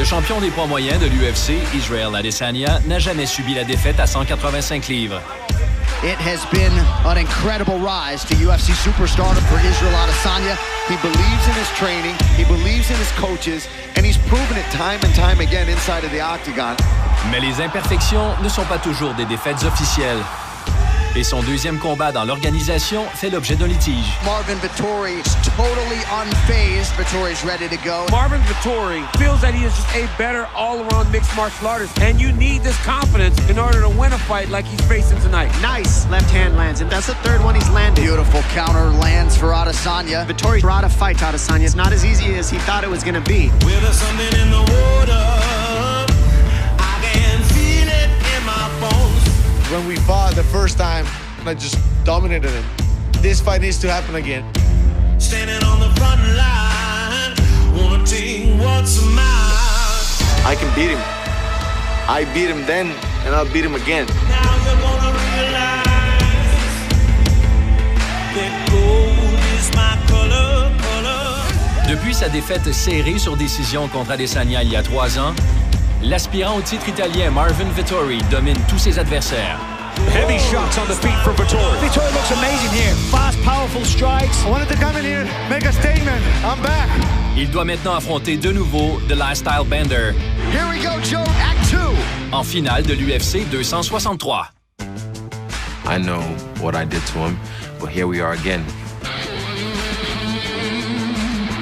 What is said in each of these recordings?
Le champion des poids moyens de l'UFC, Israel Adesanya, n'a jamais subi la défaite à 185 livres. It has been an incredible rise to UFC superstardom for Israel Adesanya. He believes in his training, he believes in his coaches, and he's proven it time and time again inside of the octagon. Mais les imperfections ne sont pas toujours des défaites officielles. Et son deuxième combat dans l'organisation fait l'objet d'un litige. Marvin Vettori is totally unfazed. Vettori's ready to go. Marvin Vettori feels that he is just a better all-around mixed martial artist, and you need this confidence in order to win a fight like he's facing tonight. Nice left hand lands, and that's the third one he's landed. Beautiful counter lands for Adesanya. Vettori brought a fight to Adesanya. It's not as easy as he thought it was going to be. Well, there's something in the water. I can feel it in my bones. When we fought the first time, I just dominated him. This fight needs to happen again. Standing on the front line, wanna take what's mine. I can beat him. I beat him then, and I'll beat him again. Now you're gonna realize that gold is my color. Depuis sa défaite serrée sur décision contre Adesanya il y a 3 ans, l'aspirant au titre italien Marvin Vettori domine tous ses adversaires. Heavy shots on the feet for Vettori. Vettori looks amazing here. Fast, powerful strikes. I wanted to come in here, make a statement. I'm back. Il doit maintenant affronter de nouveau The Lifestyle Bender. Here we go, Joe, Act 2. En finale de l'UFC 263. I know what I did to him, but here we are again.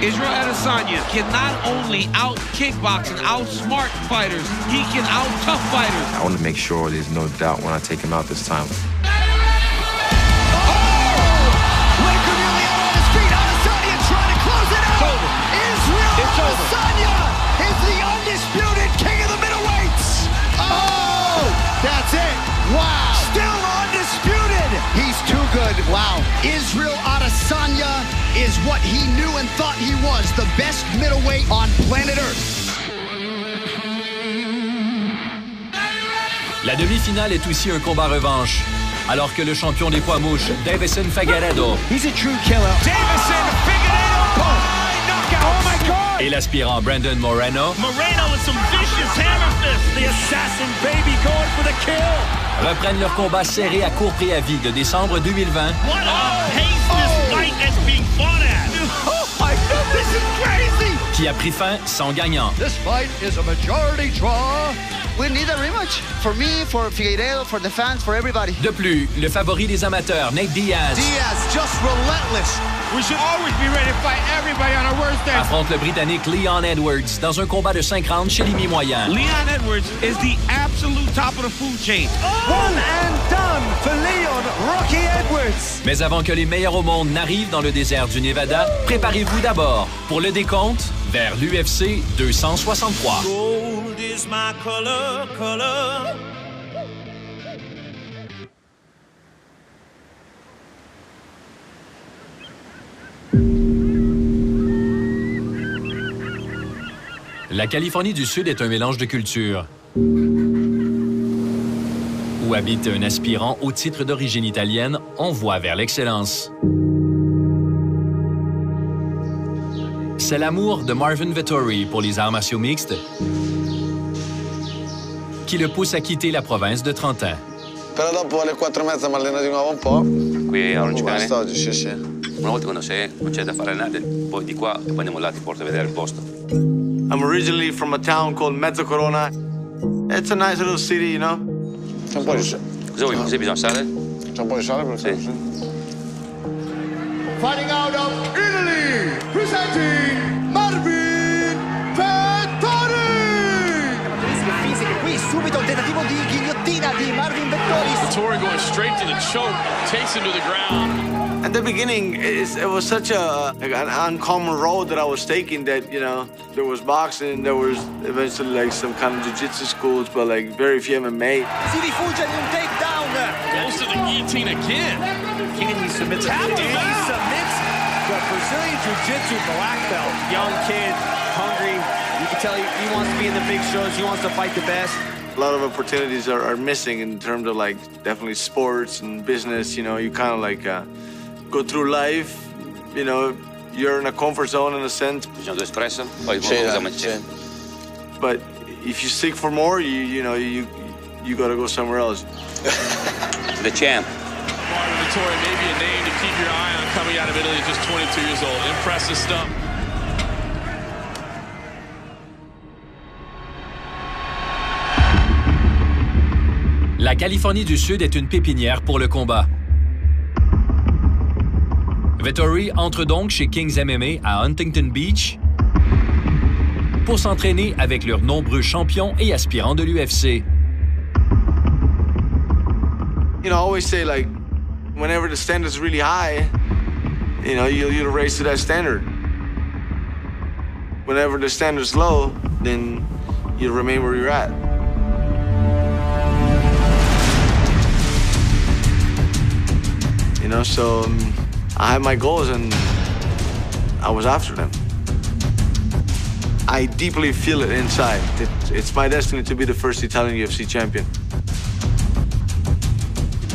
Israel Adesanya can not only out-kickbox and outsmart fighters, he can out-tough fighters. I want to make sure there's no doubt when I take him out this time. Laker nearly out on his feet. Adesanya trying to close it out. Israel Adesanya is the undisputed king of the middleweights. Oh, that's it. Wow. Still undisputed. He's too good. Wow. Israel Adesanya is what he knew and thought he was, the best middleweight on planet Earth. La demi-finale est aussi un combat revanche, alors que le champion des poids mouches, FIGUEIREDO, He's a true killer. Davison Figueiredo by knockout. Oh my God! et l'aspirant Moreno Moreno with some vicious hammer fists. The assassin baby going for the kill. reprennent leur combat serré à court préavis de décembre 2020. What a pace this fight is being fought at. Oh my God, this is crazy. Qui a pris fin sans gagnant. This fight is a majority draw. We need a rematch. For me, for Figueiredo, for the fans, for everybody. De plus, le favori des amateurs, DIAZ, just relentless. We should always be ready to fight everybody on our worst day. affronte le Britannique Leon Edwards dans un combat de 5 rounds chez les mi-moyens. Leon Edwards is the absolute top of the food chain. One and done for Leon Rocky Edwards. Mais avant que les meilleurs au monde n'arrivent dans le désert du Nevada, préparez-vous d'abord pour le décompte vers l'UFC 263. Gold is my color. La Californie du Sud est un mélange de cultures, où habite un aspirant au titre d'origine italienne en voie vers l'excellence. C'est l'amour de Marvin Vettori pour les arts martiaux mixtes qui le pousse à quitter la province de 30 ans. Però dopo alle 4:30 mi alleno di nuovo un po'. Qui a Orange Oggi, sì. una volta quando non c'è da fare nada, poi di qua e poi andiamo là, ti porto a vedere il posto. I'm originally from a town called Mezzo Corona. It's a nice little city, you know? C'è un po' di sale. Cosa vuoi? Così bisogna sale? C'è un po' di sale per Sì. Fighting out of Italy, presenting Marvin Vettori. Caratteristiche fisiche qui, subito un tentativo di ghigliottina di Marvin Vettori. Vettori going straight to the choke, takes him to the ground. At the beginning, it was such an uncommon road that I was taking that, you know, there was boxing, there was eventually like some kind of jiu-jitsu schools, but like very few MMA. Si rifugia in un takedown. Goes to the guillotine again. He submits. He submits the Brazilian Jiu-Jitsu black belt. Young kid, hungry. You can tell he wants to be in the big shows. He wants to fight the best. A lot of opportunities are missing in terms of like definitely sports and business. You know, you kind of like go through life, you know, you're in a comfort zone in a sense. Facciamo due espresso, poi possiamo but if you seek for more, you gotta go somewhere else. The champ. Marvin Vettori, maybe a name to keep your eye on coming out of Italy at just 22 years old. Impressive stuff. La Californie du Sud est une pépinière pour le combat. Vettori entre donc chez Kings MMA à Huntington Beach pour s'entraîner avec leurs nombreux champions et aspirants de l'UFC. I always say, like, whenever the standard's really high, you'll raise to that standard. Whenever the standard's low, then you'll remain where you're at. So I had my goals and I was after them. I deeply feel it inside. It's my destiny to be the first Italian UFC champion.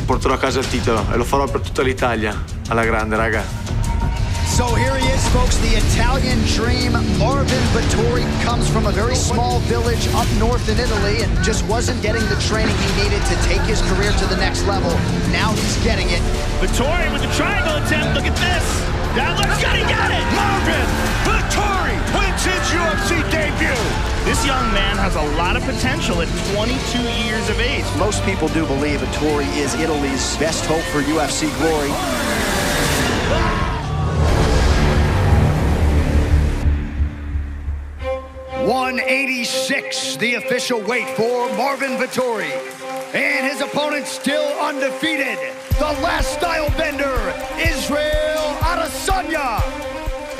Porterò a casa il titolo e lo farò per tutta l'Italia. Alla grande, raga. So here he is, folks, the Italian dream. Marvin Vettori comes from a very small village up north in Italy and just wasn't getting the training he needed to take his career to the next level. Now he's getting it. Vettori with the triangle attempt. Look at this. That looks good. He got it. Marvin Vettori wins his UFC debut. This young man has a lot of potential at 22 years of age. Most people do believe Vettori is Italy's best hope for UFC glory. 186, the official weight for Marvin Vettori. And his opponent still undefeated, the last style bender, Israel Adesanya.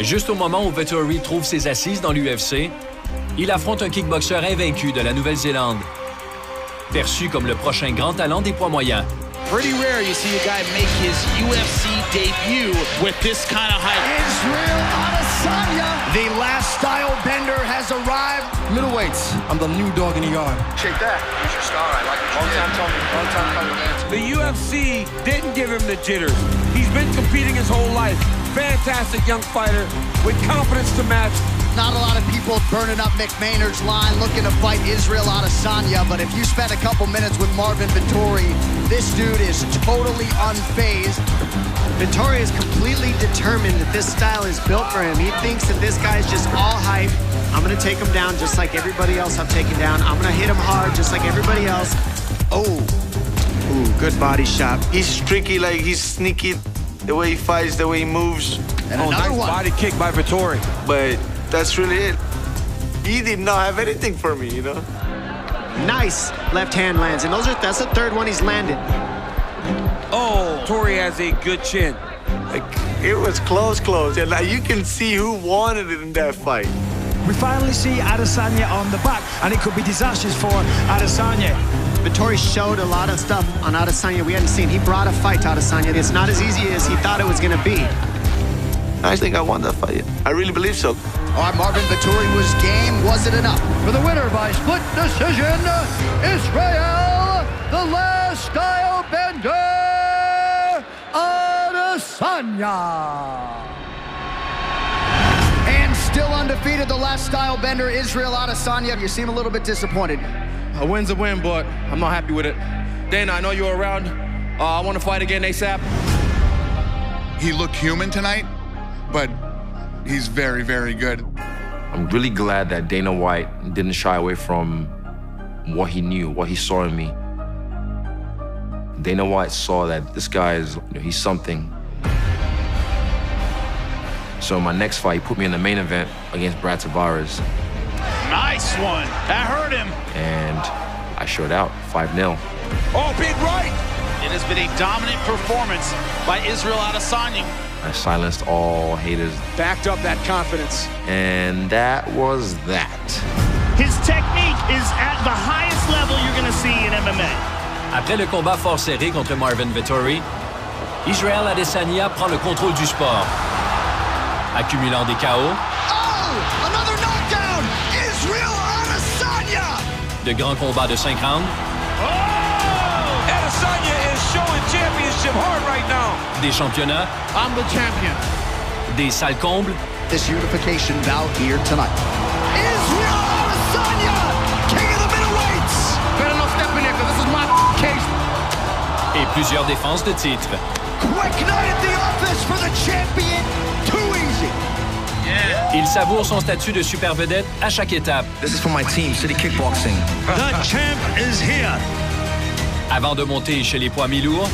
Juste au moment où Vettori trouve ses assises dans l'UFC, il affronte un kickboxeur invaincu de la Nouvelle-Zélande, perçu comme le prochain grand talent des poids moyens. Pretty rare you see a guy make his UFC debut with this kind of height. Israel Adesanya, the last style bender, has arrived. Middleweights, I'm the new dog in the yard. Shake that. He's your star. I like what you did. Long time coming, man. The UFC didn't give him the jitters. He's been competing his whole life. Fantastic young fighter with confidence to match. Not a lot of people burning up Mick Maynard's line looking to fight Israel Adesanya, but if you spend a couple minutes with Marvin Vettori, this dude is totally unfazed. Vettori is completely determined that this style is built for him. He thinks that this guy's just all hype. I'm gonna take him down just like everybody else I've taken down. I'm gonna hit him hard just like everybody else. Oh, ooh, good body shot. He's tricky, like he's sneaky, the way he fights, the way he moves. And another nice body kick by Vettori. But that's really it. He did not have anything for me, Nice left hand lands, and that's the third one he's landed. Oh, Vettori has a good chin. It was close, and you can see who wanted it in that fight. We finally see Adesanya on the back, and it could be disastrous for Adesanya. Vettori showed a lot of stuff on Adesanya we hadn't seen. He brought a fight to Adesanya. It's not as easy as he thought it was going to be. I think I won that fight. I really believe so. All right, Marvin Vettori was game. Was it enough? For the winner by split decision, Israel, the last style bender, Adesanya. And still undefeated, the last style bender, Israel Adesanya. You seem a little bit disappointed. A win's a win, but I'm not happy with it. Dana, I know you're around. I want to fight again ASAP. He looked human tonight, but he's very, very good. I'm really glad that Dana White didn't shy away from what he knew, what he saw in me. Dana White saw that this guy is, he's something. So my next fight, he put me in the main event against Brad Tavares. Nice one. That hurt him. And I showed out, 5-0. Oh, big right. It has been a dominant performance by Israel Adesanya. I silenced all haters. Backed up that confidence. And that was that. His technique is at the highest level you're going to see in MMA. Après le combat fort serré contre Marvin Vettori, Israel Adesanya prend le contrôle du sport, accumulant des KO. Oh, another knockdown! Israel Adesanya! De grands combats de 5 rounds. Oh! Adesanya is showing championship hard right now. Des championnats. I'm the champion. Des salles combles. This unification bout here tonight. Israel Adesanya et plusieurs défenses de titre. Quick night at the office for the champion. Too easy. Il savoure son statut de super vedette à chaque étape. This is for my team, City Kickboxing. The champ is here. Avant de monter chez les poids mi-lourds,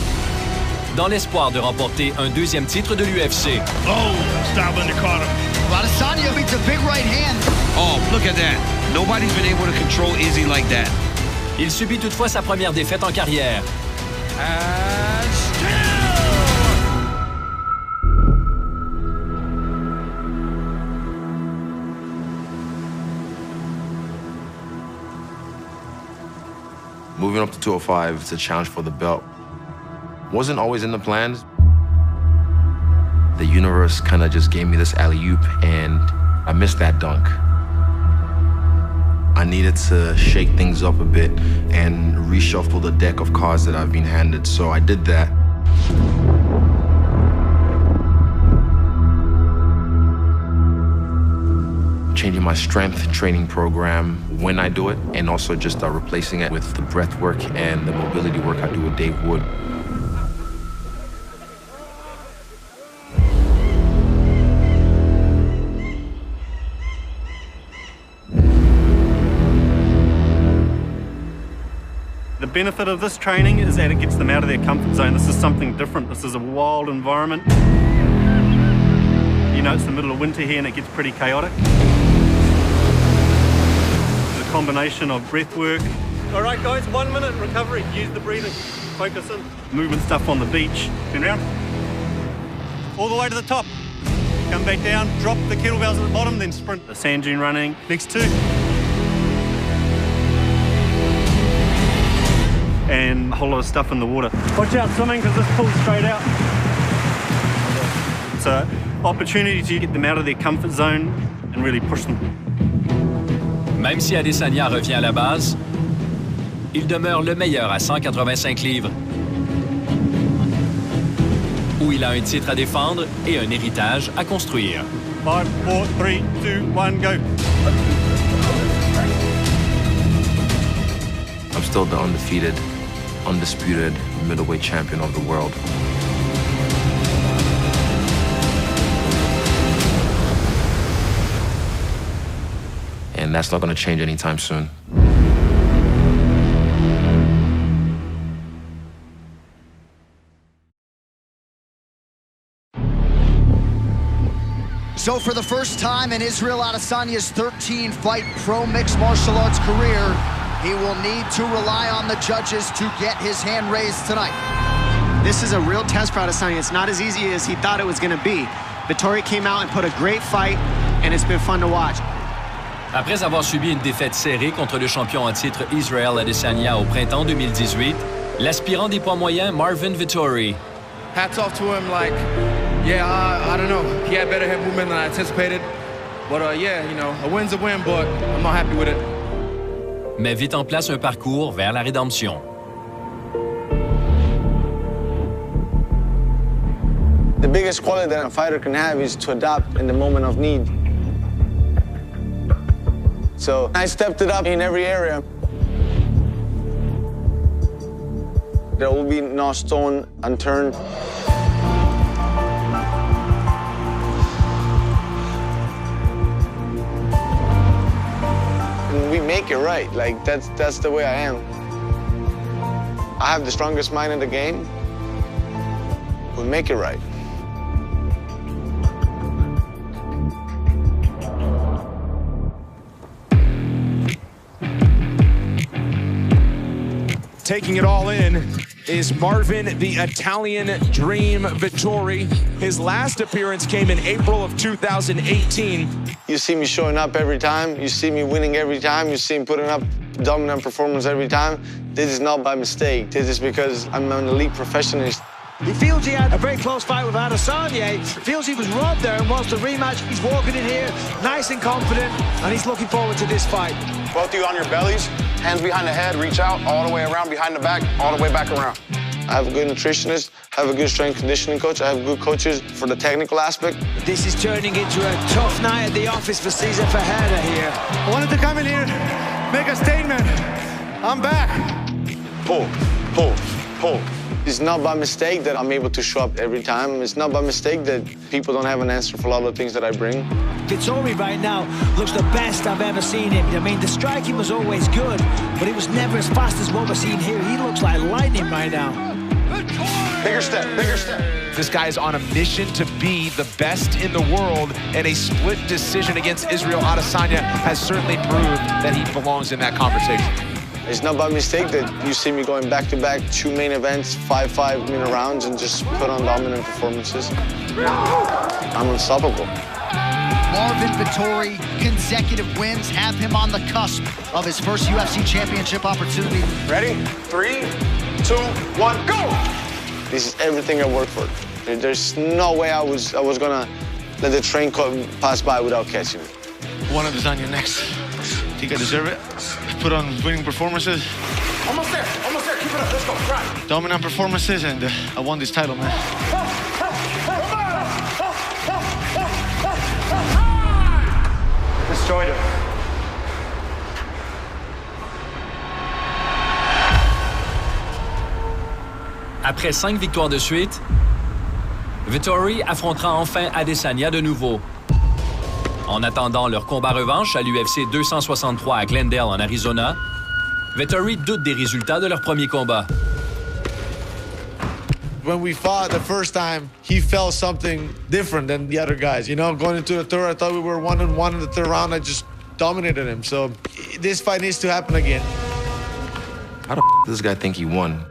dans l'espoir de remporter un deuxième titre de l'UFC. Oh, stop undercaught him. Adesanya beats a big right hand. Oh, look at that. Nobody's been able to control Izzy like that. Il subit toutefois sa première défaite en carrière. And still. Moving up to 205, it's a challenge for the belt. Wasn't always in the plans. The universe kind of just gave me this alley-oop, and I missed that dunk. I needed to shake things up a bit and reshuffle the deck of cards that I've been handed, so I did that. Changing my strength training program when I do it, and also just replacing it with the breath work and the mobility work I do with Dave Wood. The benefit of this training is that it gets them out of their comfort zone. This is something different. This is a wild environment. You know, it's the middle of winter here and it gets pretty chaotic. Combination of breath work. All right, guys, 1 minute recovery. Use the breathing. Focus in. Movement stuff on the beach. Turn around. All the way to the top. Come back down, drop the kettlebells at the bottom, then sprint. The sand dune running. Next two. And a whole lot of stuff in the water. Watch out swimming because this pulls straight out. It's an opportunity to get them out of their comfort zone and really push them. Même si Adesanya revient à la base, il demeure le meilleur à 185 livres, où il a un titre à défendre et un héritage à construire. 5, 4, 3, 2, 1, go. I'm still the undefeated, undisputed middleweight champion of the world. And that's not going to change anytime soon. So for the first time in Israel Adesanya's 13-fight pro mixed martial arts career, he will need to rely on the judges to get his hand raised tonight. This is a real test for Adesanya. It's not as easy as he thought it was going to be. Vettori came out and put a great fight, and it's been fun to watch. Après avoir subi une défaite serrée contre le champion en titre Israel Adesanya au printemps 2018, l'aspirant des poids moyens Marvin Vettori. Hats off to him, like, yeah, I don't know. He had better head movement than I anticipated. But yeah, you know, a win's a win, but I'm not happy with it. Mais vite en place un parcours vers la rédemption. The biggest quality that a fighter can have is to adapt in the moment of need. So I stepped it up in every area. There will be no stone unturned. And we make it right. Like, that's the way I am. I have the strongest mind in the game. We make it right. Taking it all in is Marvin, the Italian Dream Vettori. His last appearance came in April of 2018. You see me showing up every time. You see me winning every time. You see me putting up dominant performance every time. This is not by mistake. This is because I'm an elite professional. He feels he had a very close fight with Adesanya. He feels he was robbed there and wants the rematch. He's walking in here nice and confident, and he's looking forward to this fight. Both of you on your bellies, hands behind the head, reach out all the way around, behind the back, all the way back around. I have a good nutritionist, I have a good strength conditioning coach, I have good coaches for the technical aspect. This is turning into a tough night at the office for Cesar Ferreira here. I wanted to come in here, make a statement. I'm back. Pull, pull, pull. It's not by mistake that I'm able to show up every time. It's not by mistake that people don't have an answer for a lot of the things that I bring. Vettori right now looks the best I've ever seen him. I mean, the striking was always good, but it was never as fast as what we're seeing here. He looks like lightning right now. Bigger step, bigger step. This guy is on a mission to be the best in the world, and a split decision against Israel Adesanya has certainly proved that he belongs in that conversation. It's not by mistake that you see me going back-to-back 2 main events, 5-5-minute rounds, and just put on dominant performances. I'm unstoppable. Marvin Vettori, consecutive wins have him on the cusp of his first UFC championship opportunity. Ready? 3, 2, 1, go! This is everything I worked for. There's no way I was gonna let the train pass by without catching it. One ADESANYA next. Think I deserve it? Put on winning performances. Almost there, keep it up, let's go, right. Dominant performances, and I won this title, man. Destroyed him. Après 5 victoires de suite, Vettori affrontera enfin Adesanya de nouveau. En attendant leur combat revanche à l'UFC 263 à Glendale, en Arizona, Vettori doute des résultats de leur premier combat. When we fought the first time, he felt something different than the other guys. You know, going into the third, I thought we were 1-1 in the third round. I just dominated him. So this fight needs to happen again. How the does this guy think he won?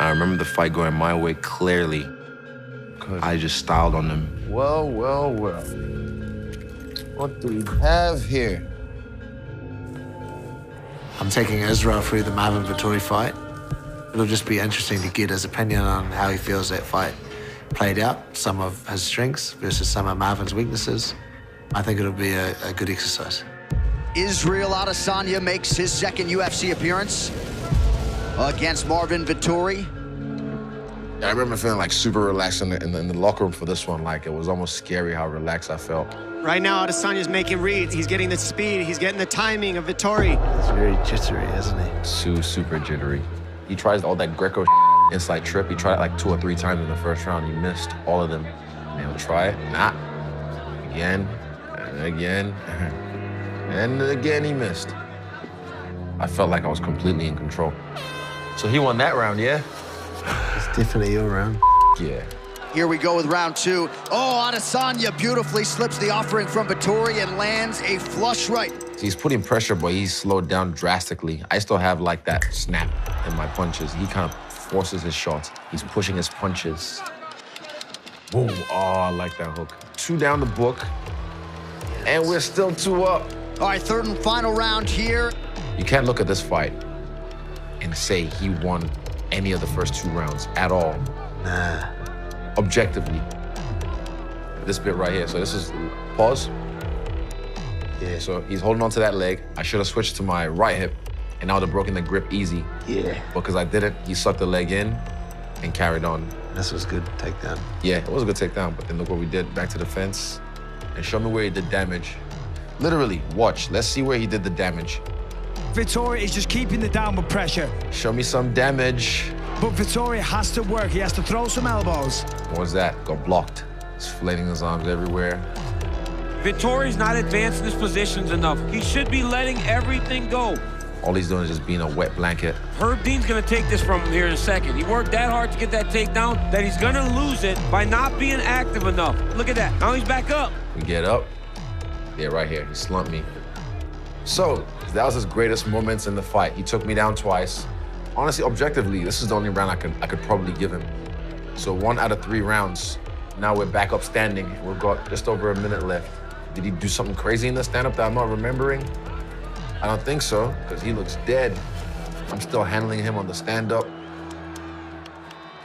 I remember the fight going my way clearly. I just styled on him. Well, well, well. What do we have here? I'm taking Israel through the Marvin Vettori fight. It'll just be interesting to get his opinion on how he feels that fight played out. Some of his strengths versus some of Marvin's weaknesses. I think it'll be a good exercise. Israel Adesanya makes his second UFC appearance against Marvin Vettori. I remember feeling like super relaxed in the locker room for this one. Like, it was almost scary how relaxed I felt. Right now, Adesanya's making reads. He's getting the speed. He's getting the timing of Vettori. It's very jittery, isn't he? Super jittery. He tries all that Greco inside trip. He tried it like 2 or 3 times in the first round. He missed all of them. And he'll try it. Nah. Again. And again. And again he missed. I felt like I was completely in control. So he won that round, yeah? It's definitely your round. Yeah. Here we go with round 2. Oh, Adesanya beautifully slips the offering from Vettori and lands a flush right. He's putting pressure, but he's slowed down drastically. I still have like that snap in my punches. He kind of forces his shots. He's pushing his punches. Boom. Oh, I like that hook. 2 down the book, and we're still 2 up. All right, third and final round here. You can't look at this fight and say he won any of the first 2 rounds at all. Nah. Objectively. This bit right here. So this is pause. Yeah, so he's holding on to that leg. I should have switched to my right hip, and I would have broken the grip easy. Yeah. Because I didn't, he sucked the leg in and carried on. This was good takedown. Yeah, it was a good takedown, but then look what we did. Back to the fence, and show me where he did damage. Literally, watch. Let's see where he did the damage. Vettori is just keeping the downward pressure. Show me some damage. But Vettori has to work. He has to throw some elbows. What was that? Got blocked. He's flailing his arms everywhere. Vettori's not advancing his positions enough. He should be letting everything go. All he's doing is just being a wet blanket. Herb Dean's gonna take this from him here in a second. He worked that hard to get that takedown that he's gonna lose it by not being active enough. Look at that, now he's back up. We get up. Yeah, right here, he slumped me. So, that was his greatest moments in the fight. He took me down twice. Honestly, objectively, this is the only round I could probably give him. So 1 out of 3 rounds. Now we're back up standing. We've got just over a minute left. Did he do something crazy in the stand-up that I'm not remembering? I don't think so, because he looks dead. I'm still handling him on the stand-up.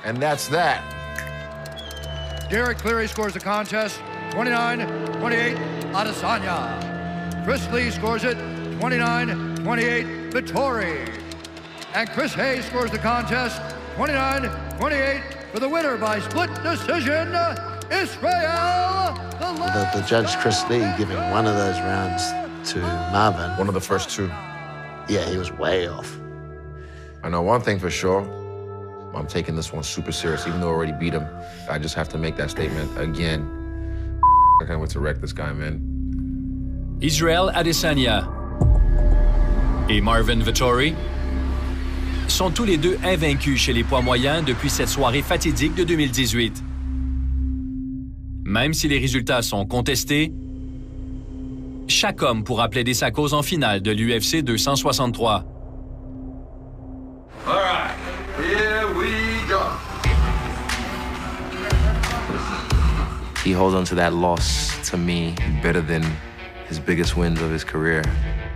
And that's that. Derek Cleary scores the contest, 29-28, Adesanya. Chris Lee scores it, 29-28, Vettori. And Chris Hayes scores the contest, 29-28, for the winner by split decision, Israel. The judge, Chris Lee, giving one of those rounds to Marvin. One of the first 2. Yeah, he was way off. I know one thing for sure. I'm taking this one super serious. Even though I already beat him, I just have to make that statement again. I can't wait to wreck this guy, man. Israel Adesanya et Marvin Vettori sont tous les deux invaincus chez les poids moyens depuis cette soirée fatidique de 2018. Même si les résultats sont contestés, chaque homme pourra plaider sa cause en finale de l'UFC 263. All right, here we go. He holds on to that loss, to me, better than his biggest wins of his career.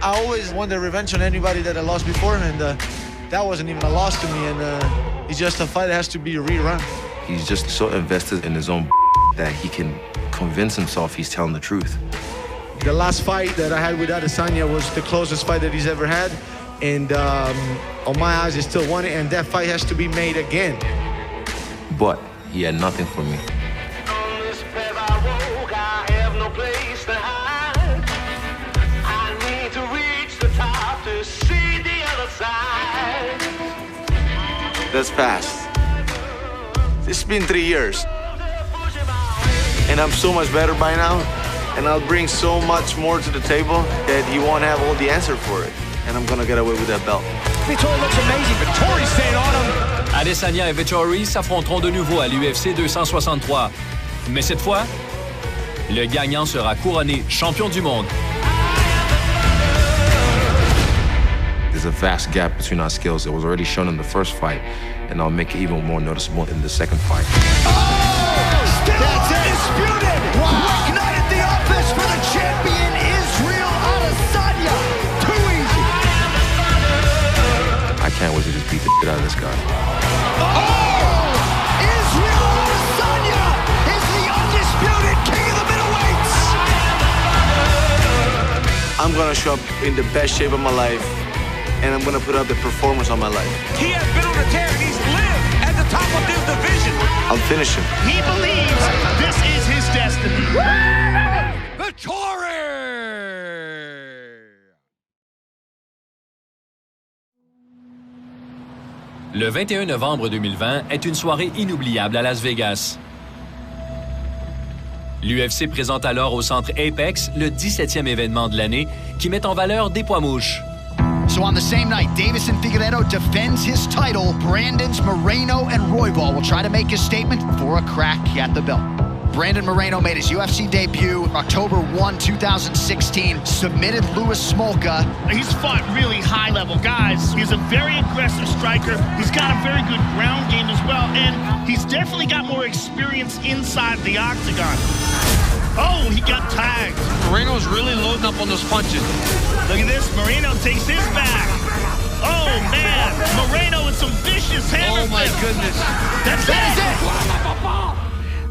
I always wanted revenge on anybody that I lost before, and that wasn't even a loss to me, and it's just a fight that has to be rerun. He's just so invested in his own that he can convince himself he's telling the truth. The last fight that I had with Adesanya was the closest fight that he's ever had, and on my eyes, he still won it, and that fight has to be made again. But he had nothing for me. That's past. It's been 3 years. And I'm so much better by now. And I'll bring so much more to the table that he won't have all the answer for it. And I'm gonna get away with that belt. Vettori looks amazing. Vettori's staying on him. Adesanya et Vettori s'affronteront de nouveau à l'UFC 263. Mais cette fois, le gagnant sera couronné champion du monde. There's a vast gap between our skills. It was already shown in the first fight, and I'll make it even more noticeable in the second fight. That's it. Disputed. Wow. Ignited the offense for the champion, Israel Adesanya. Too easy. I can't wait to just beat the shit out of this guy. Israel Adesanya is the undisputed king of the middleweights. I'm gonna show up in the best shape of my life, and I'm gonna put up the performance on my life. He has been on a tear, and he's lived at the top of this division. I'll finish him. He believes this is his destiny. Vettori! Le 21 novembre 2020 est une soirée inoubliable à Las Vegas. L'UFC présente alors au centre Apex le 17e événement de l'année qui met en valeur des poids mouches. So on the same night, Deiveson Figueiredo defends his title. Brandon's Moreno and Royval will try to make a statement for a crack at the belt. Brandon Moreno made his UFC debut October 1, 2016, submitted Louis Smolka. He's fought really high-level guys. He's a very aggressive striker. He's got a very good ground game as well, and he's definitely got more experience inside the octagon. Oh, he got tagged. Moreno's really loading up on those punches. Look at this. Moreno takes his back. Oh, man. Moreno with some vicious hammer. Oh, my goodness. That's it.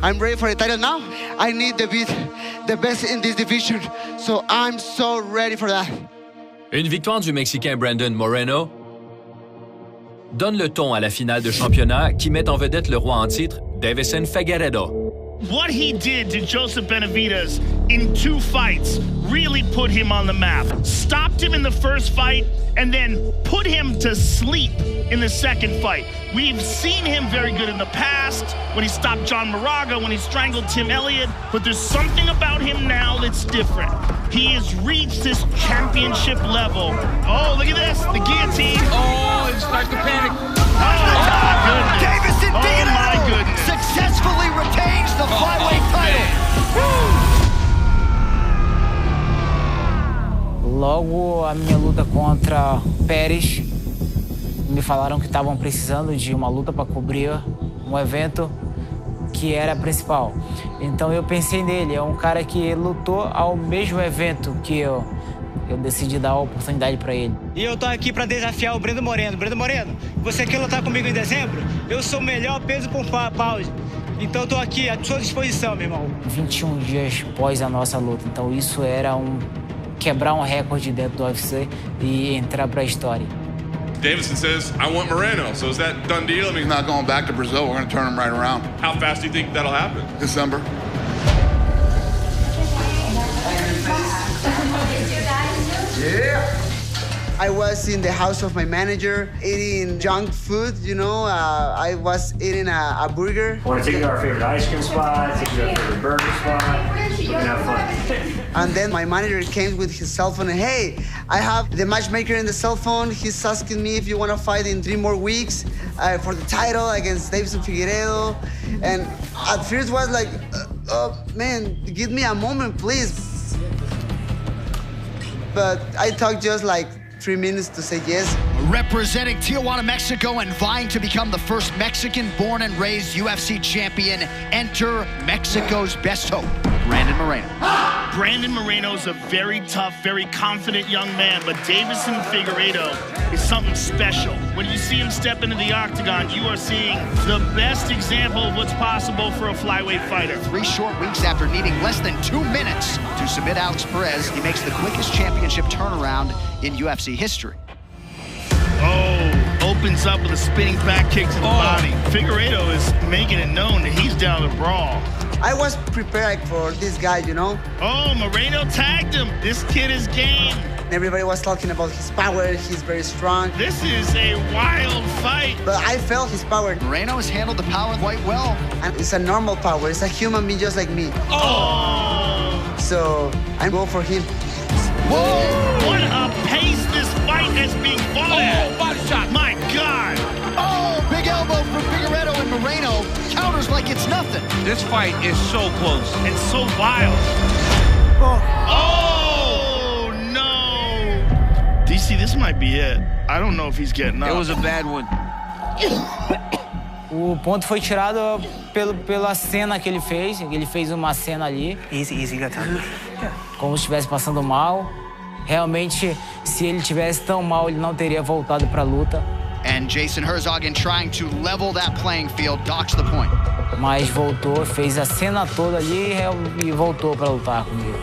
I'm ready for the title now. I need to beat the best in this division, so I'm so ready for that. Une victoire du Mexicain Brandon Moreno donne le ton à la finale de championnat qui met en vedette le roi en titre, Deiveson Figueiredo. What he did to Joseph Benavidez in 2 fights really put him on the map. Stopped him in the first fight and then put him to sleep in the second fight. We've seen him very good in the past when he stopped John Moraga, when he strangled Tim Elliott, but there's something about him now that's different. He has reached this championship level. Oh, look at this, the guillotine. Oh, it starts to panic. Oh, my goodness. Deiveson Figueiredo my goodness. successfully retains the flyweight title. Logo a minha luta contra Pérez, me falaram que estavam precisando de uma luta para cobrir um evento que era principal. Então eu pensei nele, é um cara que lutou ao mesmo evento que eu decidi dar a oportunidade para ele. E eu tô aqui para desafiar o Brandon Moreno. Brandon Moreno, você quer lutar comigo em dezembro? Eu sou o melhor peso por pause. Então eu tô aqui à sua disposição, meu irmão. 21 dias após a nossa luta. Então isso era quebrar um recorde dentro do UFC e entrar para a história. Deiveson says, I want Moreno. So is that done deal? I mean, He's not going back to Brazil. We're going to turn him right around. how fast do you think that'll happen? December. Yeah. I was in the house of my manager eating junk food, you know. I was eating a burger. I want to take you to our favorite ice cream spot, take you to our favorite burger spot. We can have fun. And then my manager came with his cell phone and, hey, I have the matchmaker in the cell phone. He's asking me if you want to fight in 3 more weeks for the title against Deiveson Figueiredo. And at first was like, man, give me a moment, please. But I talked just like 3 minutes to say yes. Representing Tijuana, Mexico, and vying to become the first Mexican-born and raised UFC champion, enter Mexico's best hope, Brandon Moreno. Brandon Moreno's a very tough, very confident young man, but Deiveson Figueiredo is something special. When you see him step into the octagon, you are seeing the best example of what's possible for a flyweight fighter. 3 short weeks after needing less than 2 minutes to submit Alex Perez, he makes the quickest championship turnaround in UFC history. Oh, opens up with a spinning back kick to the body. Figueiredo is making it known that he's down to brawl. I was prepared for this guy, you know. Oh, Moreno tagged him. This kid is game. Everybody was talking about his power. He's very strong. This is a wild fight. But I felt his power. Moreno has handled the power quite well. And it's a normal power. It's a human being just like me. Oh! So I go for him. Whoa! What a pace this fight has been fought at. Body shot. My God. Oh, big elbow from Figueiredo, and Moreno counters like it's nothing. This fight is so close. It's so wild. Oh, no. DC, this might be it. I don't know if he's getting up. It was a bad one. O ponto foi tirado pela cena que ele fez. Ele fez uma cena ali. Easy, got time. Como se estivesse passando mal. Realmente, se ele tivesse tão mal, ele não teria voltado para a luta. And Jason Herzog, trying to level that playing field, docks the point. Mas voltou, fez a cena toda ali e voltou para lutar comigo.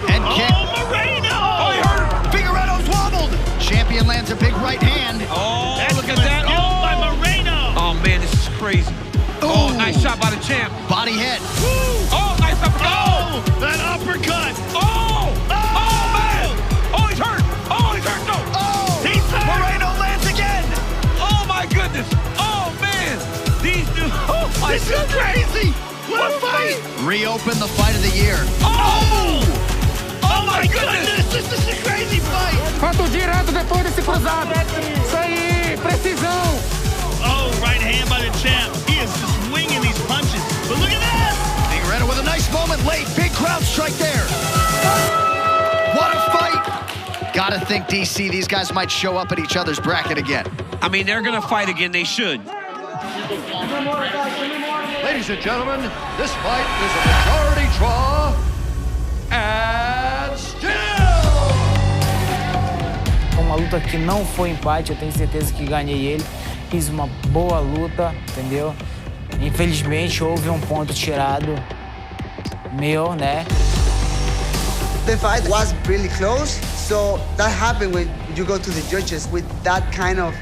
And kick. Oh, Moreno! Oh, he hurt. Figueiredo's wobbled. Champion lands a big right hand. Oh, That's look at that. Oh, by Moreno. Oh, man, this is crazy. Oh, nice shot by the champ. Body head. Woo. Oh, nice uppercut. Oh, that uppercut. Oh, man. Oh, he's hurt. Oh, he's hurt. No. Oh, He's hurt. Moreno lands again. Oh, my goodness. Oh, man. These dudes. Oh, my This is crazy. What a fight. Reopen the fight of the year. Oh! Oh my goodness, this is a crazy fight! Fato direto depois desse cruzado. Isso aí, precisão. Oh, right hand by the champ. He is just winging these punches. But look at this! Figueiredo with a nice moment late. Big crowd strike there. What a fight! Gotta think, DC, these guys might show up at each other's bracket again. I mean, they're gonna fight again. They should. Ladies and gentlemen, this fight is a majority draw and still. Uma luta que não foi empate, eu tenho certeza que ganhei ele. Fiz uma boa luta, entendeu? Infelizmente houve um ponto tirado meu, né? The fight was really close, so that happened when you go to the judges with that kind of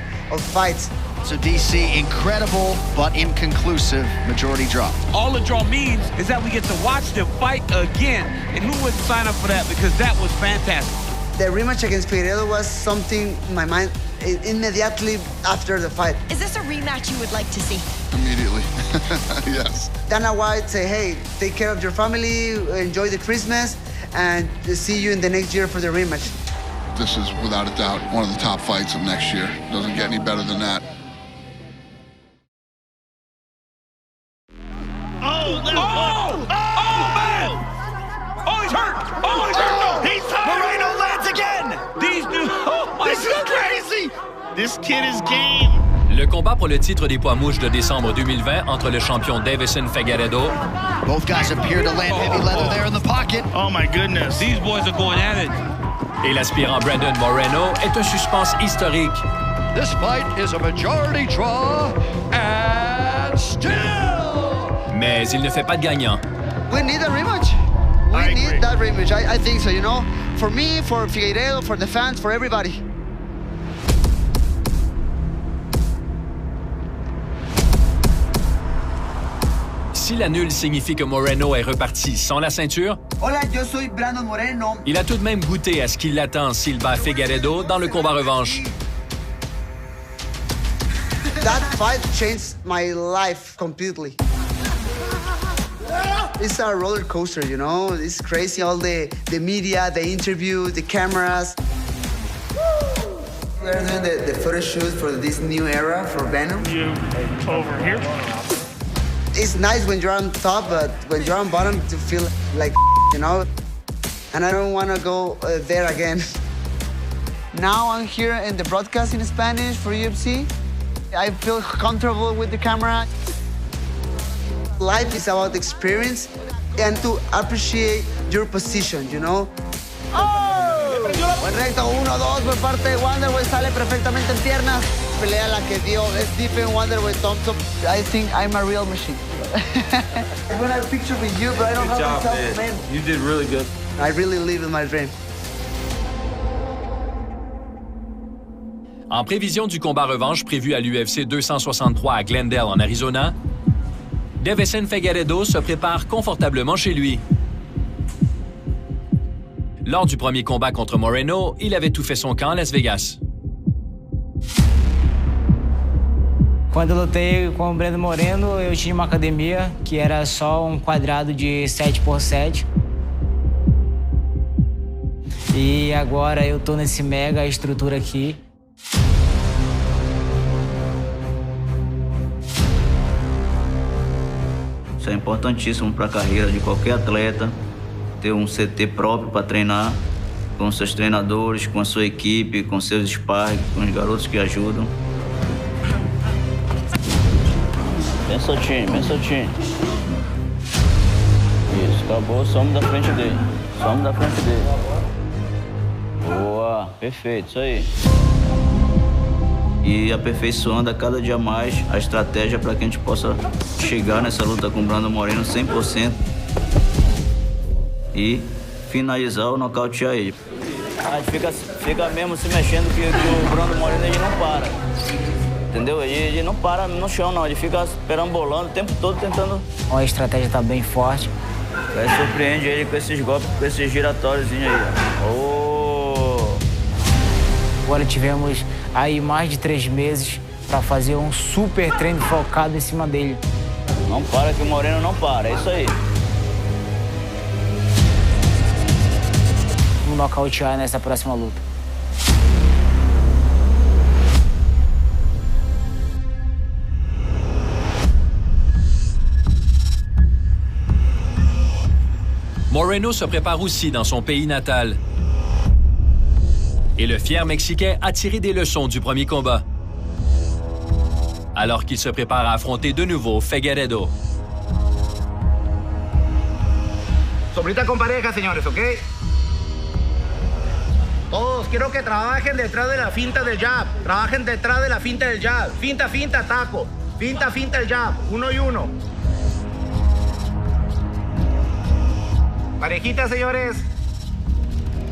fights. So DC, incredible but inconclusive majority draw. All the draw means is that we get to watch them fight again. And who wouldn't sign up for that? Because that was fantastic. The rematch against Figueiredo was something in my mind immediately after the fight. Is this a rematch you would like to see? Immediately, yes. Dana White say, hey, take care of your family, enjoy the Christmas, and see you in the next year for the rematch. This is, without a doubt, one of the top fights of next year. Doesn't get any better than that. This kid is game. Le combat pour le titre des poids mouches de décembre 2020 entre le champion Deiveson Figueiredo. Both guys appear to land heavy leather there in the pocket. Oh my goodness. These boys are going at it. Et l'aspirant Brandon Moreno est un suspense historique. This fight is a majority draw and still. Mais il ne fait pas de gagnant. We need a rematch. We need that rematch. I think so, you know. For me, for Figueiredo, for the fans, for everybody. Si l'annule signifie que Moreno est reparti sans la ceinture, Hola, yo soy Brandon Moreno. il a tout de même goûté à ce qui l'attend s'il bat Figueiredo dans le combat revanche. That fight changed my life completely. It's a roller coaster, you know? It's crazy, all the media, the interviews, the cameras. We're doing the photo shoot for this new era for Venom. You over here. It's nice when you're on top, but when you're on bottom, you feel like, you know? And I don't want to go there again. Now I'm here in the broadcast in Spanish for UFC. I feel comfortable with the camera. Life is about experience and to appreciate your position, you know? Buen recto, 1-2 por parte de Wanderweight, sale perfectamente en piernas. Pelea la que dio, es different Wanderweight Thompson. I think I'm a real machine. I'm gonna have a picture with you, but I don't have myself, man. You did really good. I really live in my dream. En prévision du combat revanche prévu à l'UFC 263 à Glendale, en Arizona, Deiveson Figueiredo se prépare confortablement chez lui. Lors du premier combat contre Moreno, il avait tout fait son camp à Las Vegas. Quando eu lutei com o Brandon Moreno, eu tinha uma academia que era só um quadrado de 7x7. E agora eu tô nesse mega estrutura aqui. Isso é importantíssimo para a carreira de qualquer atleta, ter um CT próprio para treinar, com seus treinadores, com a sua equipe, com seus sparring, com os garotos que ajudam. Bem soltinho, bem soltinho. Isso, acabou, somos da frente dele. Somos da frente dele. Boa, perfeito, isso aí. E aperfeiçoando a cada dia mais a estratégia para que a gente possa chegar nessa luta com o Brandon Moreno 100% e finalizar ou nocautear ele. A gente fica mesmo se mexendo que o Brandon Moreno ele não para, entendeu? Ele não para no chão não, ele fica perambolando o tempo todo tentando... A estratégia está bem forte. Aí surpreende ele com esses golpes, com esses giratórios aí. Agora tivemos aí mais de 3 meses para fazer um super treino focado em cima dele. Não para que o Moreno não para, é isso aí. Vamos nocautear nessa próxima luta. Moreno se prépare aussi dans son pays natal. Et le fier Mexicain a tiré des leçons du premier combat. Alors qu'il se prépare à affronter de nouveau Figueiredo. Sombrita con pareja, señores, ¿ok? Todos, quiero que trabajen detrás de la finta del jab. Trabajen detrás de la finta del jab. Finta, finta, taco. Finta, finta, el jab. 1 y 1. Parejita, señores.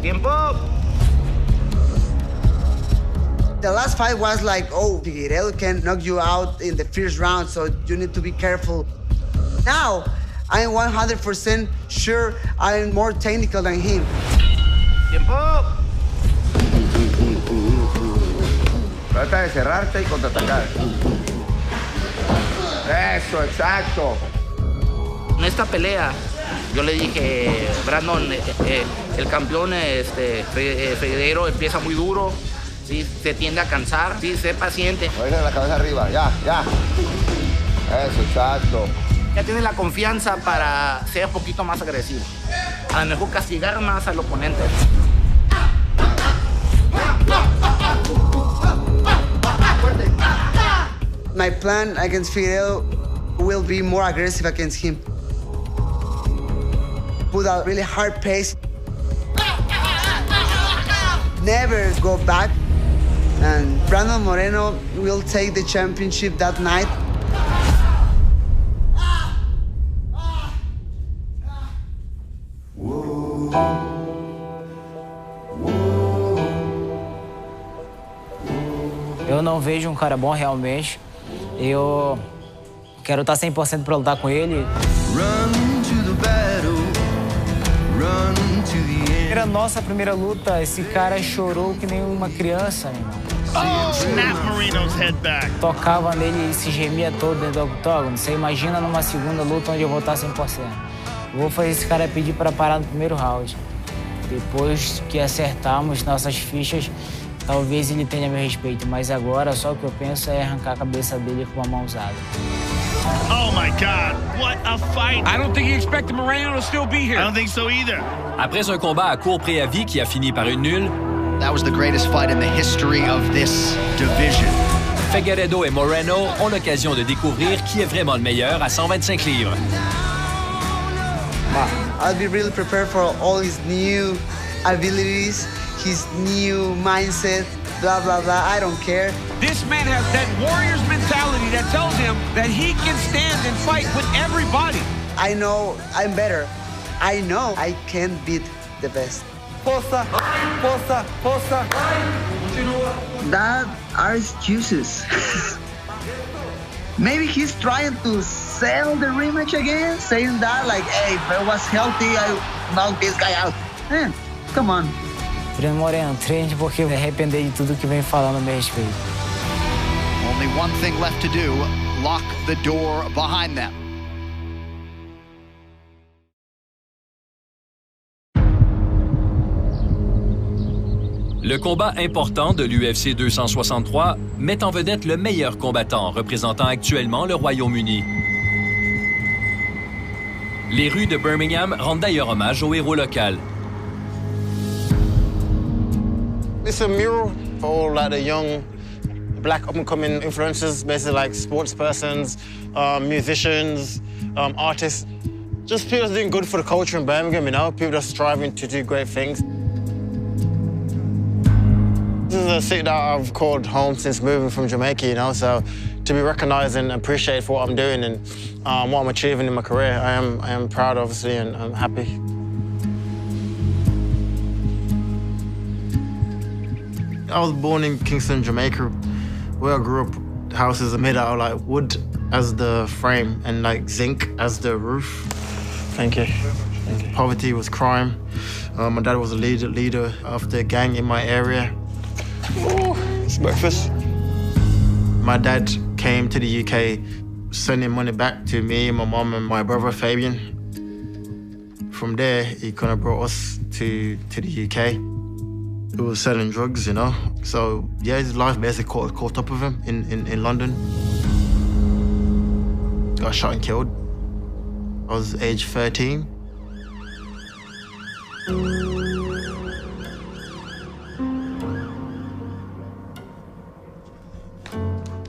Tiempo. The last fight was like, oh, Figueiredo can knock you out in the first round, so you need to be careful. Now, I'm 100% sure I'm more technical than him. Tiempo. Trata de cerrarte y contraatacar. Eso, exacto. En esta pelea, yo le dije, Brandon, el campeón Figueiredo empieza muy duro. Sí, se tiende a cansar, sí, sé paciente. Oiga, la cabeza arriba, ya. Eso, exacto. Ya tiene la confianza para ser un poquito más agresivo. A lo mejor castigar más al oponente. My plan against Figueiredo will be more aggressive against him. Put a really hard pace. Never go back. And Brandon Moreno will take the championship that night. Eu não vejo um cara bom realmente. Eu Quero estar 100% para lutar com ele. Era a nossa primeira luta, esse cara chorou que nem uma criança, meu irmão. Oh, snap Moreno's head back. Tocava nele e se gemia todo dentro do octógono. Você imagina numa segunda luta onde eu vou estar 100%. Eu vou fazer esse cara pedir para parar no primeiro round. Depois que acertarmos nossas fichas, talvez ele tenha meu respeito. Mas agora só o que eu penso é arrancar a cabeça dele com uma mão usada. Oh my God, what a fight! I don't think he expected Moreno to still be here. I don't think so either. Après un combat à court préavis qui a fini par une nulle, That was the greatest fight in the history of this division. Figueiredo et Moreno ont l'occasion de découvrir qui est vraiment le meilleur à 125 livres. I'll be really prepared for all his new abilities, his new mindset, blah, blah, blah. I don't care. This man has that warrior's mentality that tells him that he can stand and fight with everybody. I know I'm better. I know I can beat the best. Força, força, força. That are excuses. Maybe he's trying to sell the rematch again, saying that like, hey, if I was healthy, I knock this guy out. Man, come on. Breno Moreno, treine porque me arrepender de tudo que vem falando a meu respeito. Only one thing left to do, lock the door behind them. Le combat important de l'UFC 263 met en vedette le meilleur combattant représentant actuellement le Royaume-Uni. Les rues de Birmingham rendent d'ailleurs hommage au héros local. It's a mural for all like the young black up-and-coming influencers, basically like sports persons, musicians, artists. Just people that's doing good for the culture in Birmingham, you know, people that's striving to do great things. This is a city that I've called home since moving from Jamaica, you know, so to be recognized and appreciated for what I'm doing and what I'm achieving in my career, I am proud, obviously, and I'm happy. I was born in Kingston, Jamaica, where I grew up. Houses are made out of like wood as the frame and like zinc as the roof. Thank you. Poverty was crime. My dad was a leader of the gang in my area. Oh, it's breakfast. My dad came to the UK, sending money back to me, my mom, and my brother Fabian. From there, he kind of brought us to the UK. He was selling drugs, you know. So yeah, his life basically caught up with him in London. Got shot and killed. I was age 13.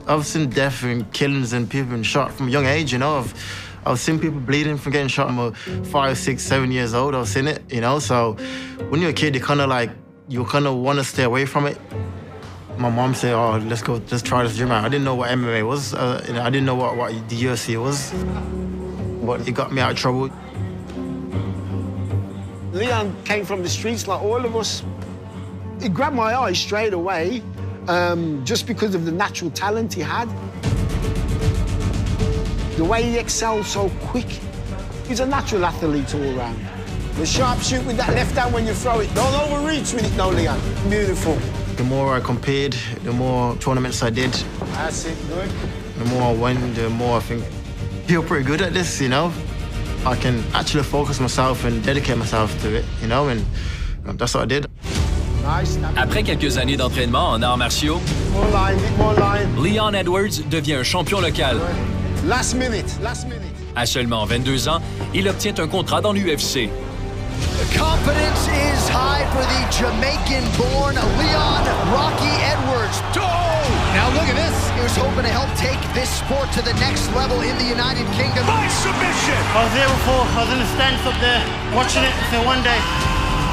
I've seen death and killings and people being shot from a young age, you know. I've seen people bleeding from getting shot when I'm 5, 6, 7 years old. I've seen it, you know. So when you're a kid, you kind of want to stay away from it. My mom said, oh, let's try this gym out. I didn't know what MMA was. I didn't know what the UFC was. But it got me out of trouble. Leon came from the streets like all of us. It grabbed my eye straight away. Just because of the natural talent he had. The way he excelled so quick. He's a natural athlete all around. The sharp shoot with that left hand when you throw it. Don't overreach with it, no, Leon. Beautiful. The more I compared, the more tournaments I did. That's it, good. The more I won, the more I think, feel pretty good at this, you know? I can actually focus myself and dedicate myself to it, you know, and that's what I did. Après quelques années d'entraînement en arts martiaux, Leon Edwards devient un champion local. Last minute. À seulement 22 ans, il obtient un contrat dans l'UFC. The confidence is high for the Jamaican-born Leon Rocky Edwards. Oh! Now look at this. He was hoping to help take this sport to the next level in the United Kingdom. By submission! I was there before. I was in the stands up there watching it. So one day,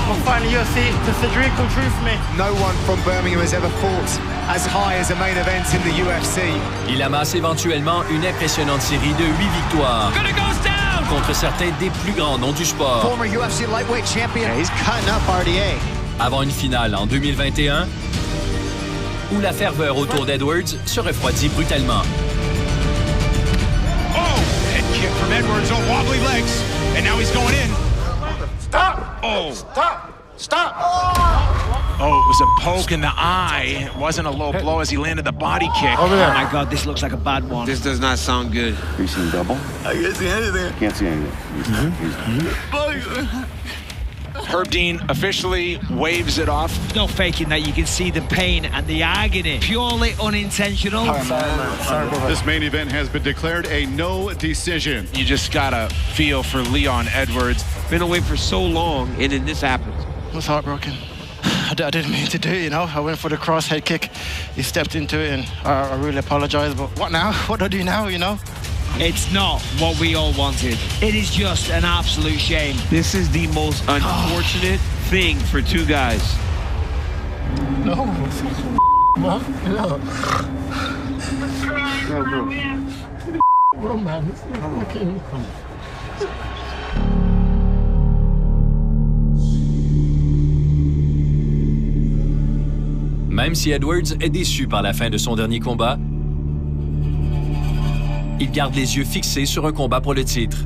we'll fight in the UFC. It's a dream come true for me. No one from Birmingham has ever fought as high as a main event in the UFC. Il amasse éventuellement une impressionnante série de 8 victoires. Contre certains des plus grands noms du sport. Former UFC lightweight champion. Yeah, he's cutting up RDA. Avant une finale en 2021, où la ferveur autour d'Edwards se refroidit brutalement. Edwards, oh, wobbly legs. And now he's going in. Stop! Oh. Stop! Stop! Oh, it was a poke in the eye. It wasn't a low blow as he landed the body kick. Over there. Oh my God, this looks like a bad one. This does not sound good. Are you seeing double? I can't see anything. Can't see anything. Herb Dean officially waves it off. There's no faking that. You can see the pain and the agony. Purely unintentional. This main event has been declared a no decision. You just gotta feel for Leon Edwards. Been away for so long, and then this happens. I was heartbroken. I didn't mean to do it, you know. I went for the cross head kick. He stepped into it, and I really apologize. But what now? What do I do now, you know? It's not what we all wanted. It is just an absolute shame. This is the most unfortunate thing for two guys. No. Man, no. Bro, man, it's not okay. Même si Edwards est déçu par la fin de son dernier combat, il garde les yeux fixés sur un combat pour le titre.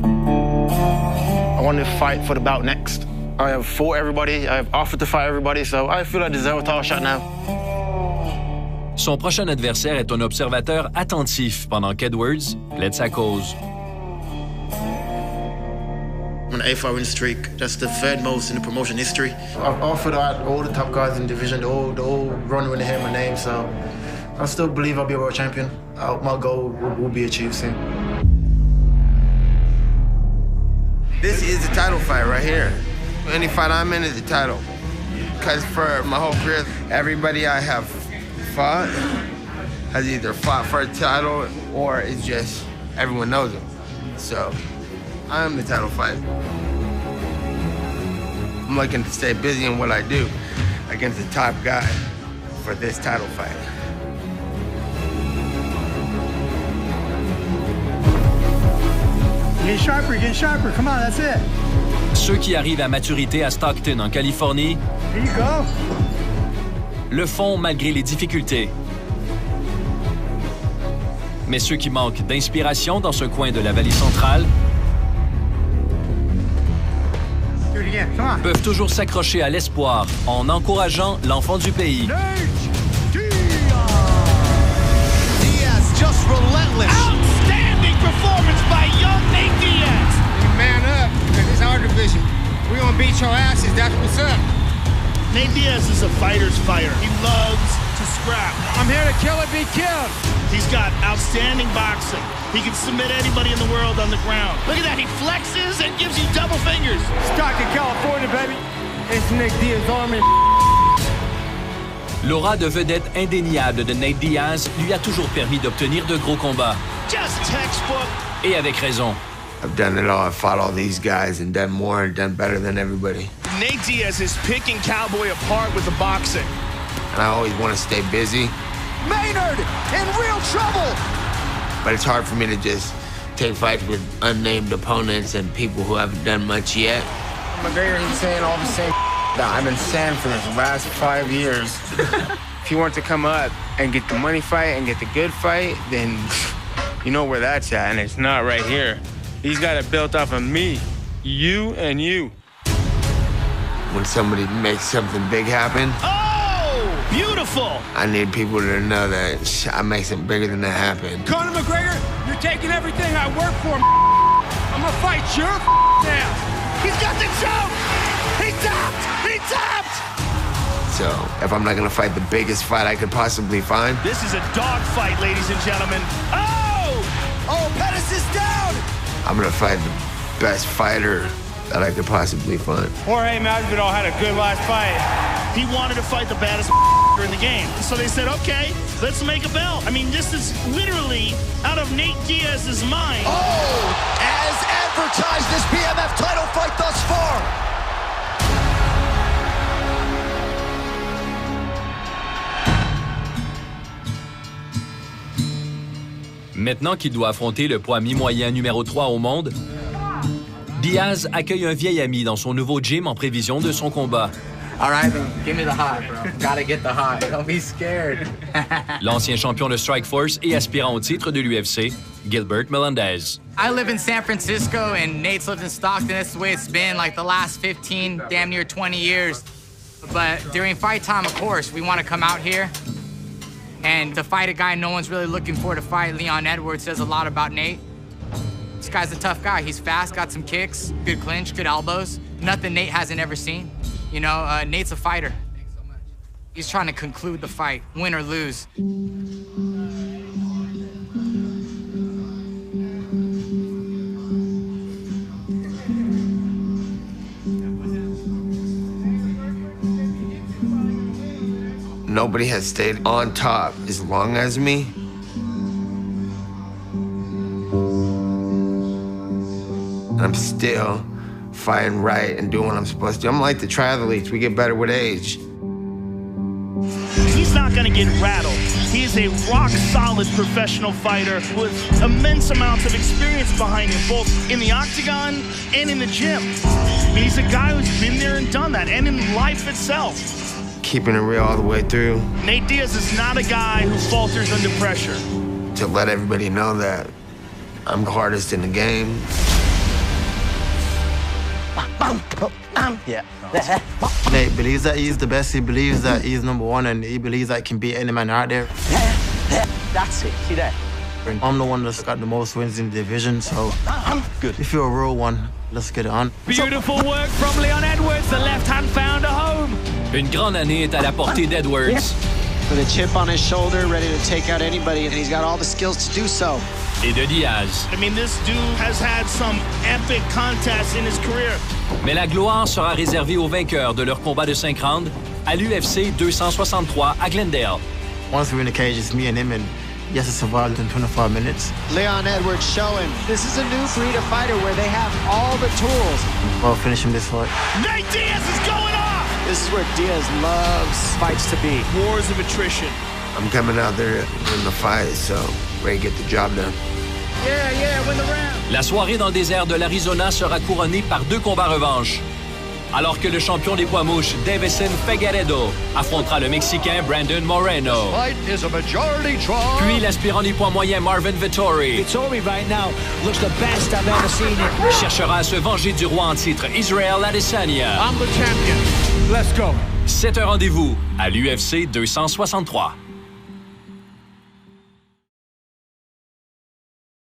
I want to fight for the belt next. I have fought everybody, I have offered to fight everybody, so I feel I deserve a title shot now. Son prochain adversaire est un observateur attentif pendant qu'Edwards plaide sa cause. I'm on an 8-fight win streak. That's the third most in the promotion history. I've offered out all the top guys in the division. They're all running when they hear my name, so I still believe I'll be a world champion. My goal will be achieved soon. This is the title fight right here. Any fight I'm in is the title. Because for my whole career, everybody I have fought has either fought for a title or it's just everyone knows them. So I'm the title fight. I'm looking to stay busy in what I do against the top guy for this title fight. Get sharper, come on, that's it. Ceux qui arrivent à maturité à Stockton, en Californie, Here you go. le font malgré les difficultés. Mais ceux qui manquent d'inspiration dans ce coin de la vallée centrale peuvent toujours s'accrocher à l'espoir en encourageant l'enfant du pays. Diaz just relentless. Outstanding performance by young Nate Diaz. Man up, because it's our division. We're gonna beat your asses, that's what's up. Nate Diaz is a fighter's fighter. He loves to scrap. I'm here to kill and be killed. He's got outstanding boxing. He can submit anybody in the world on the ground. Look at that, he flexes and gives you double fingers. Stockton, California, baby. It's Nick Diaz Army. L'aura de vedette indéniable de Nate Diaz lui a toujours permis d'obtenir de gros combats. Just textbook. Et avec raison. I've done it all. I've fought all these guys and done more and done better than everybody. Nate Diaz is picking Cowboy apart with the boxing. And I always want to stay busy. Maynard in real trouble. But it's hard for me to just take fights with unnamed opponents and people who haven't done much yet. McGregor, he's saying all the same that I've been saying for the last 5 years. If you want to come up and get the money fight and get the good fight, then you know where that's at, and it's not right here. He's got it built off of me, you, and you. When somebody makes something big happen, beautiful! I need people to know that I make something bigger than that happen. Conor McGregor, you're taking everything I work for. I'm gonna fight your ass. He's got the choke! He tapped! He tapped! So, if I'm not gonna fight the biggest fight I could possibly find, This is a dog fight, ladies and gentlemen. Oh, Pettis is down! I'm gonna fight the best fighter that I could possibly find. Jorge Masvidal had a good last fight. He wanted to fight the baddest in the game. So they said, okay, let's make a belt. I mean, this is literally out of Nate Diaz's mind. Oh, as advertised, this BMF title fight thus far. Maintenant qu'il doit affronter le poids mi-moyen numéro 3 au monde, Diaz accueille un vieil ami dans son nouveau gym en prévision de son combat. All right, then give me the high, bro. Gotta get the high. Don't be scared. L'ancien champion de Strikeforce et aspirant au titre de l'UFC Gilbert Melendez. I live in San Francisco and Nate's lived in Stockton. That's the way it's been like the last 15, damn near 20 years. But during fight time, of course, we want to come out here. And to fight a guy no one's really looking for to fight, Leon Edwards, says a lot about Nate. This guy's a tough guy. He's fast, got some kicks, good clinch, good elbows. Nothing Nate hasn't ever seen. You know, Nate's a fighter. He's trying to conclude the fight, win or lose. Nobody has stayed on top as long as me. I'm still fighting right and doing what I'm supposed to. I'm like the triathletes. We get better with age. He's not going to get rattled. He is a rock-solid professional fighter with immense amounts of experience behind him, both in the octagon and in the gym. I mean, he's a guy who's been there and done that, and in life itself. Keeping it real all the way through. Nate Diaz is not a guy who falters under pressure. To let everybody know that I'm the hardest in the game. Yeah. Nate believes that he's the best. He believes that he's #1, and he believes that he can beat any man out there. That's it. See that? I'm the one that's got the most wins in the division, so good. If you're a real one, let's get it on. Beautiful work from Leon Edwards. The left hand found a home. Une grande année est à la portée d'Edwards. With a chip on his shoulder, ready to take out anybody, and he's got all the skills to do so. Et de Diaz. I mean, this dude has had some epic contests in his career. Mais la gloire sera réservée aux vainqueurs de leur combat de 5 rounds à l'UFC 263 à Glendale. Once we're in the cage, it's me and him, and he has to survive within 25 minutes. Leon Edwards showing this is a new breed of fighter where they have all the tools. I'll finish him this fight. Nate Diaz is going off! This is where Diaz loves fights to be. Wars of attrition. I'm coming out there in the fight, so ready to get the job done. Yeah, win the round. La soirée dans le désert de l'Arizona sera couronnée par 2 combats revanche. Alors que le champion des poids mouches, Davison Figueiredo, affrontera le Mexicain Brandon Moreno. Puis l'aspirant des poids moyens Marvin Vettori Vettori right now looks the best I've ever seen him. cherchera à se venger du roi en titre Israel Adesanya. I'm the champion. Let's go. C'est un rendez-vous à l'UFC 263.